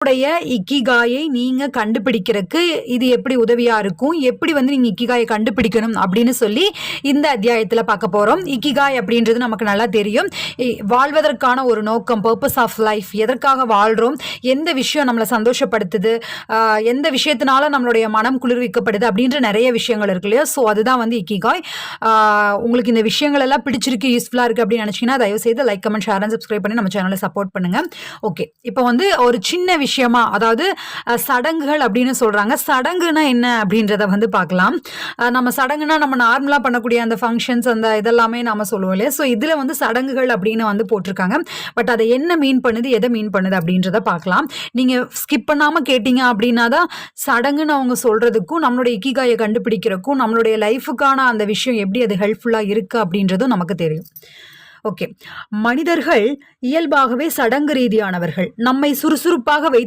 உங்களுடைய இக்கிகாயை நீங்க கண்டுபிடிக்கிறதுக்கு இது எப்படி உதவியா இருக்கும், எப்படி வந்து நீங்க இக்கிகாயை கண்டுபிடிக்கணும் அப்படின்னு சொல்லி இந்த அத்தியாயத்துல பார்க்க போறோம். இக்கிகாய் அப்படின்றது நமக்கு நல்லா தெரியும். வாழ்வதற்கான ஒரு நோக்கம், பர்பஸ் ஆஃப் லைஃப், எதற்காக வாழ்றோம், எந்த விஷயம் நம்மளை சந்தோஷப்படுத்துது, எந்த விஷயத்தினால நம்மளுடைய மனம் குளிர்விக்கப்படுது அப்படின்ற நிறைய விஷயங்கள் இருக்கு இல்லையா. ஸோ அதுதான் வந்து இக்கிகாய். உங்களுக்கு இந்த விஷயங்கள் எல்லாம் பிடிச்சிருக்கு, யூஸ்ஃபுல்லா இருக்கு அப்படின்னு நினைச்சீங்கன்னா தயவு செய்து like, comment, share and subscribe பண்ணி நம்ம சேனலை சப்போர்ட் பண்ணுங்க. ஓகே, இப்போ வந்து ஒரு சின்ன விஷயமா, அதாவது சடங்குகள் அப்படின்னு சொல்றாங்க. சடங்குனா என்ன அப்படின்றத வந்து பார்க்கலாம். நம்ம சடங்குனா நம்ம நார்மலா பண்ணக்கூடிய அந்த ஃபங்க்ஷன்ஸ், அந்த இதெல்லாமே நாம சொல்லுவோம் இல்லையா. ஸோ இதுல வந்து சடங்குகள் அப்படின்னு வந்து போட்டிருக்காங்க. பட் அதை என்ன மீன் பண்ணுது, எதை மீன் பண்ணுது அப்படின்றத பார்க்கலாம். நீங்க ஸ்கிப் பண்ணாம கேட்டீங்க அப்படின்னா தான் சடங்குன்னு அவங்க சொல்றதுக்கும் நம்மளுடைய இக்கிகாயை கண்டுபிடிக்கிறதுக்கும் நம்மளுடைய லைஃபுக்கான அந்த விஷயம் எப்படி அது ஹெல்ப்ஃபுல்லா இருக்கு அப்படின்றதும் நமக்கு தெரியும். ஓகே, மனிதர்கள் இயல்பாகவே சடங்கு ரீதியானவர்கள். நம்மை சுறுசுறுப்பாக வைத்து